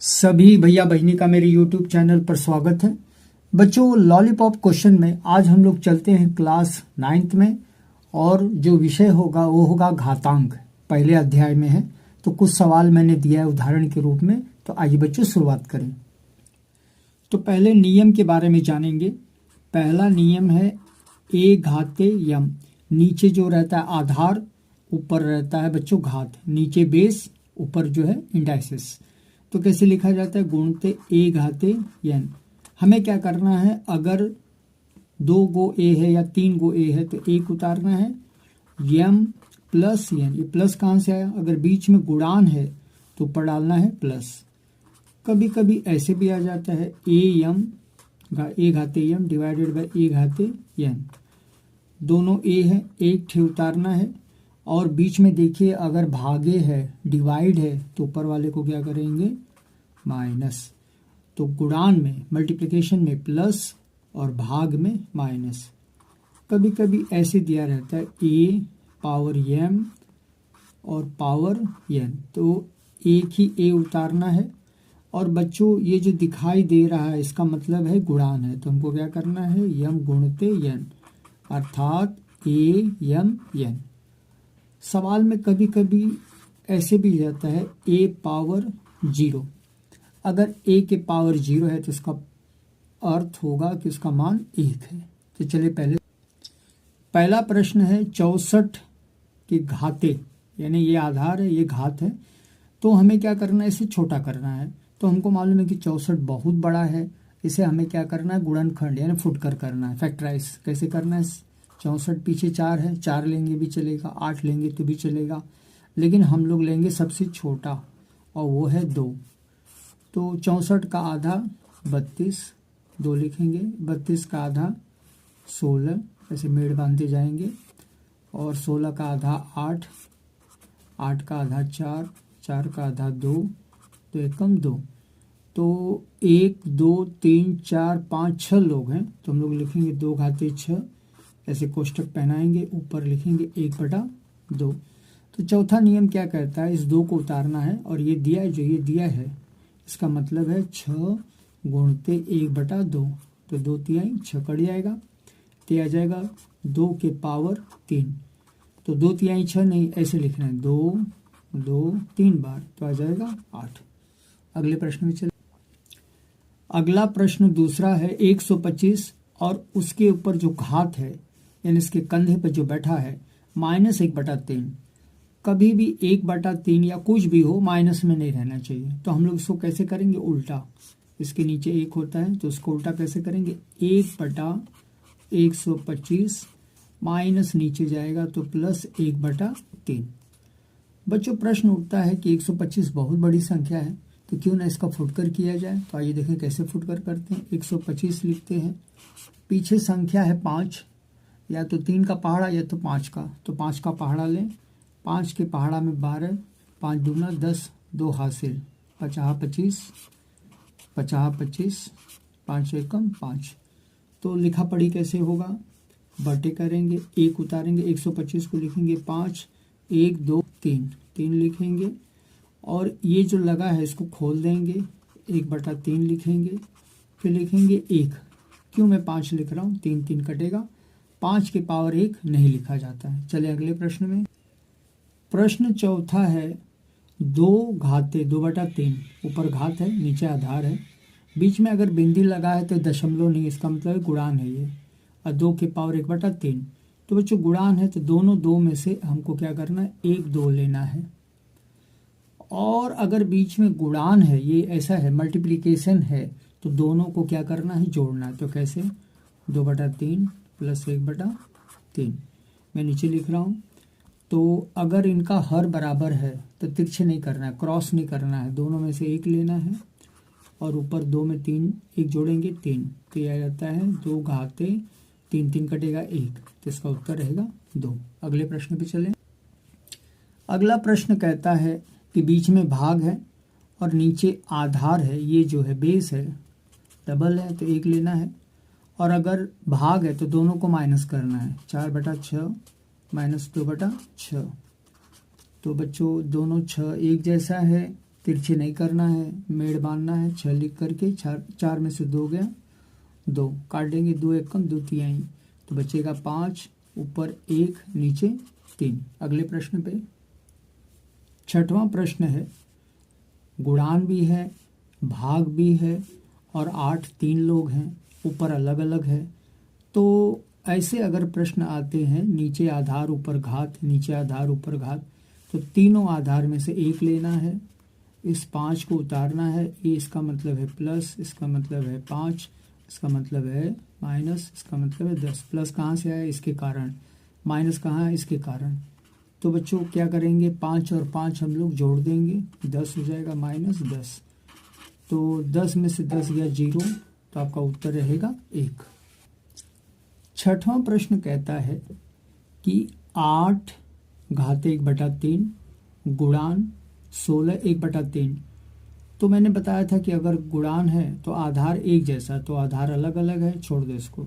सभी भैया बहिनी का मेरे YouTube चैनल पर स्वागत है। बच्चों, लॉलीपॉप क्वेश्चन में आज हम लोग चलते हैं क्लास 9th में, और जो विषय होगा वो होगा घातांक। पहले अध्याय में है, तो कुछ सवाल मैंने दिया है उदाहरण के रूप में। तो आइए बच्चों शुरुआत करें। तो पहले नियम के बारे में जानेंगे। पहला नियम है ए घाते यम। नीचे जो रहता है आधार, ऊपर रहता है बच्चों घात, नीचे बेस, ऊपर जो है इंडाइसिस। तो कैसे लिखा जाता है? गुणते ए घाते यन। हमें क्या करना है? अगर 2 गो ए है या 3 गो ए है तो एक उतारना है, यम प्लस यन। ये प्लस कहाँ से आया? अगर बीच में गुणान है तो ऊपर डालना है प्लस। कभी कभी ऐसे भी आ जाता है ए घाते यम डिवाइडेड बाय ए घाते यन। दोनों ए है, एक ठे उतारना है, और बीच में देखिए अगर भागे है, डिवाइड है, तो ऊपर वाले को क्या करेंगे? माइनस। तो गुणान में, मल्टीप्लिकेशन में प्लस और भाग में माइनस। कभी कभी ऐसे दिया रहता है ए पावर एम और पावर एन, तो एक ही ए उतारना है। और बच्चों ये जो दिखाई दे रहा है इसका मतलब है गुणान है, तो हमको क्या करना है? यम गुणते यन, अर्थात ए यम यन। सवाल में कभी कभी ऐसे भी जाता है ए पावर 0। अगर ए के पावर 0 है तो इसका अर्थ होगा कि उसका मान 1 है। तो चलिए पहला प्रश्न है 64 के घाते, यानी ये आधार है, ये घात है। तो हमें क्या करना है? इसे छोटा करना है। तो हमको मालूम है कि 64 बहुत बड़ा है, इसे हमें क्या करना है? गुणनखंड यानी फुटकर करना है, फैक्टराइज। कैसे करना है? 64 पीछे 4 है, 4 लेंगे भी चलेगा, 8 लेंगे तो भी चलेगा, लेकिन हम लोग लेंगे सबसे छोटा, और वो है 2। तो 64 का आधा 32, 2 लिखेंगे। 32 का आधा 16, ऐसे मेड़ बांधते जाएंगे। और 16 का आधा 8, 8 का आधा 4, 4 का आधा 2, तो एकम 2। तो 1 2 3 4 5 6 लोग हैं, तो हम लोग लिखेंगे 2 घाते 6, ऐसे कोष्टक पहनाएंगे, ऊपर लिखेंगे 1/2। तो चौथा नियम क्या कहता है? इस 2 को उतारना है, और ये दिया है, जो ये दिया है इसका मतलब है 6 गुणते 1/2। तो 2 तिहाई 6 कट जाएगा, तो आ जाएगा 2 के पावर 3। तो 2 तिहाई 6 नहीं, ऐसे लिखना है 2 2 3 बार, तो आ जाएगा 8। अगले प्रश्न में चले। अगला प्रश्न दूसरा है 125, और उसके ऊपर जो घात है, यानी इसके कंधे पर जो बैठा है, -1/3। कभी भी 1/3 या कुछ भी हो माइनस में नहीं रहना चाहिए। तो हम लोग इसको कैसे करेंगे? उल्टा। इसके नीचे 1 होता है, तो उसको उल्टा कैसे करेंगे? 1/125 माइनस नीचे जाएगा तो प्लस 1/3। बच्चों प्रश्न उठता है कि 125 बहुत बड़ी संख्या है, तो क्यों ना इसका फुटकर किया जाए। तो आइए देखें कैसे फुटकर करते हैं। 125 लिखते हैं, पीछे संख्या है 5, या तो 3 का पहाड़ा या तो 5 का। तो 5 का पहाड़ा लें, 5 के पहाड़ा में 12, 5 दूना 10, 2 हासिल, 50 25, 50 25, 5 एकम 5। तो लिखा पढ़ी कैसे होगा? बटे करेंगे, 1 उतारेंगे, 125 को लिखेंगे 5, 1 2 3, 3 लिखेंगे, और ये जो लगा है इसको खोल देंगे, 1/3 लिखेंगे, फिर लिखेंगे 1। क्यों मैं 5 लिख रहा हूँ? 3 3 कटेगा, 5 के पावर 1 नहीं लिखा जाता है। चलिए अगले प्रश्न में। प्रश्न चौथा है 2 घाते 2/3। ऊपर घात है, नीचे आधार है, बीच में अगर बिंदी लगा है तो दशमलव नहीं, इसका मतलब गुणान है ये, और 2 के पावर 1/3। तो बच्चों गुणान है, तो दोनों 2 में से हमको क्या करना है? 1 2 लेना है। और अगर बीच में गुणान है, ये ऐसा है मल्टीप्लिकेशन है, तो दोनों को क्या करना है? जोड़ना है। तो कैसे? 2/3 प्लस 1/3। मैं नीचे लिख रहा हूँ। तो अगर इनका हर बराबर है तो तिरछे नहीं करना है, क्रॉस नहीं करना है, दोनों में से 1 लेना है, और ऊपर 2 में 3 1 जोड़ेंगे 3, तो यह रहता है 2 घाते 3, 3 कटेगा 1, तो इसका उत्तर रहेगा 2। अगले प्रश्न पे चलें। अगला प्रश्न कहता है कि बीच में भाग है और नीचे आधार है, ये जो है बेस है, डबल है तो 1 लेना है, और अगर भाग है तो दोनों को माइनस करना है। 4/6 -2/6। तो बच्चों दोनों 6 एक जैसा है, तिरछे नहीं करना है, मेड़ बांधना है। 6 लिख करके 4 में से 2 गया 2, काट देंगे 2 एक कम 2 तिहाई, तो बचेगा 5, ऊपर 1 नीचे 3। अगले प्रश्न पे 6वां प्रश्न है, गुणान भी है, भाग भी है और 8 3 लोग हैं, ऊपर अलग अलग है। तो ऐसे अगर प्रश्न आते हैं, नीचे आधार ऊपर घात, नीचे आधार ऊपर घात, तो तीनों आधार में से एक लेना है, इस 5 को उतारना है। ये इसका मतलब है प्लस, इसका मतलब है 5, इसका मतलब है माइनस, इसका मतलब है 10। प्लस कहाँ से आया? इसके कारण। माइनस कहाँ है? इसके कारण। तो बच्चों क्या करेंगे, 5 और 5 हम लोग जोड़ देंगे, 10 हो जाएगा माइनस 10। तो 10 में से 10 गया 0, तो आपका उत्तर रहेगा 1। 6वां प्रश्न कहता है कि 8 घात 1/3 गुणान 16 1/3। तो मैंने बताया था कि अगर गुणान है तो आधार एक जैसा, तो आधार अलग अलग है, छोड़ दो इसको,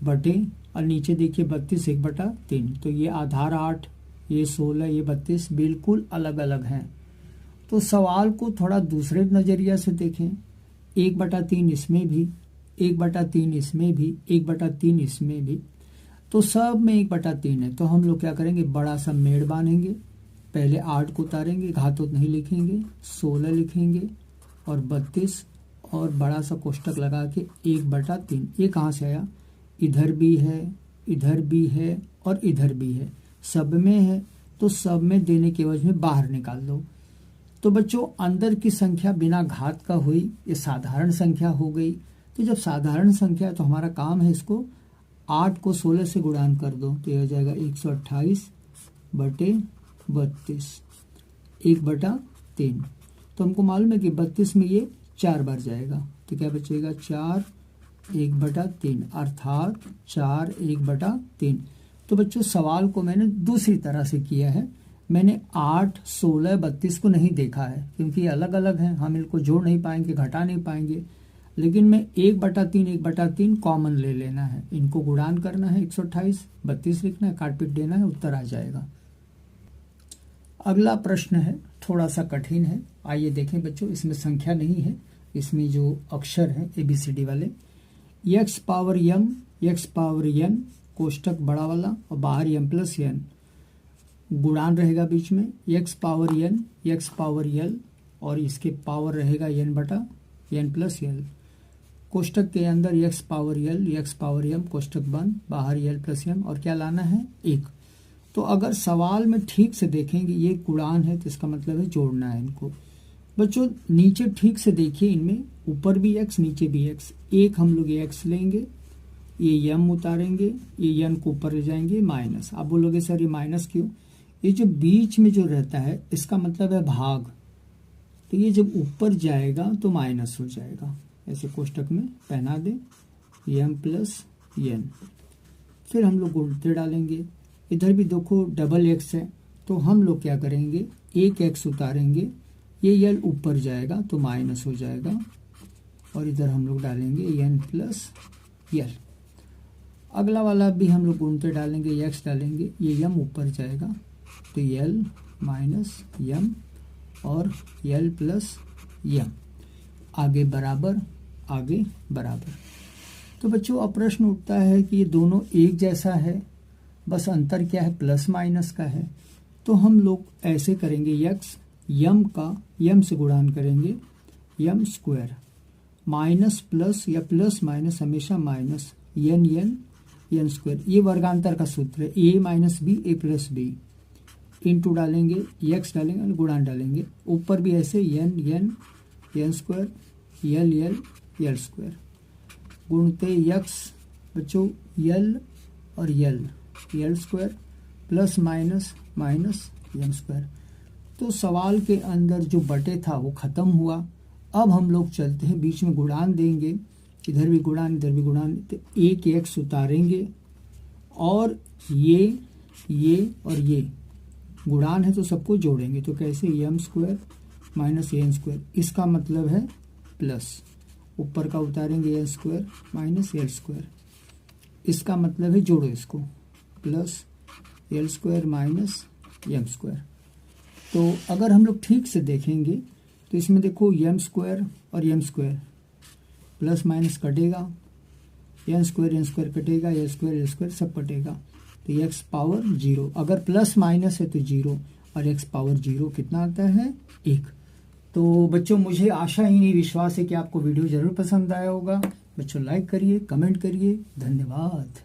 बटे, और नीचे देखिए 32 1/3। तो ये आधार 8, ये 16, ये 32 बिल्कुल अलग अलग हैं। तो सवाल को थोड़ा दूसरे नज़रिया से देखें, 1/3 इसमें भी, 1/3 इसमें भी, 1/3 इसमें भी, तो सब में 1/3 है। तो हम लोग क्या करेंगे, बड़ा सा मेड़ बांधेंगे, पहले 8 को उतारेंगे, घातों नहीं लिखेंगे, 16 लिखेंगे और 32, और बड़ा सा कोष्टक लगा के 1/3। ये कहाँ से आया? इधर भी है, इधर भी है और इधर भी है, सब में है, तो सब में देने के वजह में बाहर निकाल दो। तो बच्चों अंदर की संख्या बिना घात का हुई, ये साधारण संख्या हो गई। तो जब साधारण संख्या है तो हमारा काम है इसको 8 को 16 से गुणान कर दो, तो यह हो जाएगा 128 बटे 32, 1/3। तो हमको मालूम है कि 32 में ये 4 बार जाएगा, तो क्या बचेगा 4 1/3, अर्थात 4 1/3। तो बच्चों सवाल को मैंने दूसरी तरह से किया है, मैंने 8 16 32 को नहीं देखा है, क्योंकि ये अलग अलग हैं, हम इनको जोड़ नहीं पाएंगे, घटा नहीं पाएंगे। लेकिन मैं 1/3 1/3 कॉमन ले लेना है, इनको गुणान करना है, 128 32 लिखना है, काट पीट देना है, उत्तर आ जाएगा। अगला प्रश्न है, थोड़ा सा कठिन है, आइए देखें बच्चों। इसमें संख्या नहीं है, इसमें जो अक्षर है ABCD वाले। x power m, x power n, कोष्टक बड़ा वाला और बाहर m प्लस n, गुणान रहेगा बीच में, x power n, x power l, और इसके पावर रहेगा n/n प्लस l। कोष्टक के अंदर x power l, x power m, कोष्टक बंद, बाहर l प्लस m, और क्या लाना है 1। तो अगर सवाल में ठीक से देखेंगे, ये गुणान है तो इसका मतलब है जोड़ना है इनको। बच्चों नीचे ठीक से देखिए, इनमें ऊपर भी x नीचे भी x, एक हम लोग ये x लेंगे, ये m उतारेंगे, ये n को ऊपर ले जाएंगे माइनस। आप बोलोगे सर ये माइनस क्यों? ये जो बीच में जो रहता है इसका मतलब है भाग, तो ये जब ऊपर जाएगा तो माइनस हो जाएगा, ऐसे कोष्टक में पहना दे m प्लस n। फिर हम लोग गुणते डालेंगे, इधर भी देखो डबल x है, तो हम लोग क्या करेंगे, एक x उतारेंगे, ये l ऊपर जाएगा तो माइनस हो जाएगा, और इधर हम लोग डालेंगे n प्लस l। अगला वाला भी हम लोग गुणते डालेंगे, x डालेंगे, ये m ऊपर जाएगा तो l माइनस m और l प्लस m, आगे बराबर, आगे बराबर। तो बच्चों अब प्रश्न उठता है कि ये दोनों एक जैसा है, बस अंतर क्या है, प्लस माइनस का है। तो हम लोग ऐसे करेंगे, x m का m से गुणान करेंगे, m स्क्वायर, माइनस प्लस या प्लस माइनस हमेशा माइनस, n स्क्वायर, ये वर्गांतर का सूत्र है, a minus B a plus B, into डालेंगे, x डालेंगे और गुणान डालेंगे, ऊपर भी ऐसे n स्क्वायर, l स्क्वायर, गुणते x बच्चों l और l square plus minus minus m square. तो सवाल के अंदर जो बटे था वो खत्म हुआ। अब हम लोग चलते हैं, बीच में गुणान देंगे, इधर भी गुणान इधर भी गुणान, तो एक x उतारेंगे, और ये और ये गुणान है तो सबको जोड़ेंगे, तो कैसे m square minus n square, इसका मतलब है प्लस, ऊपर का उतारेंगे n square minus l square, इसका मतलब है जोड़ो इसको, plus l square minus m square. तो अगर हम लोग ठीक से देखेंगे तो इसमें देखो एम स्क्वायर और एम स्क्वायर प्लस माइनस कटेगा, एन स्क्वायर कटेगा, ए स्क्वायर सब कटेगा, तो एक्स पावर 0। अगर प्लस माइनस है तो 0 और एक्स पावर 0 कितना आता है 1। तो बच्चों मुझे आशा ही नहीं विश्वास है कि आपको वीडियो ज़रूर पसंद आया होगा। बच्चों लाइक करिए, कमेंट करिए, धन्यवाद।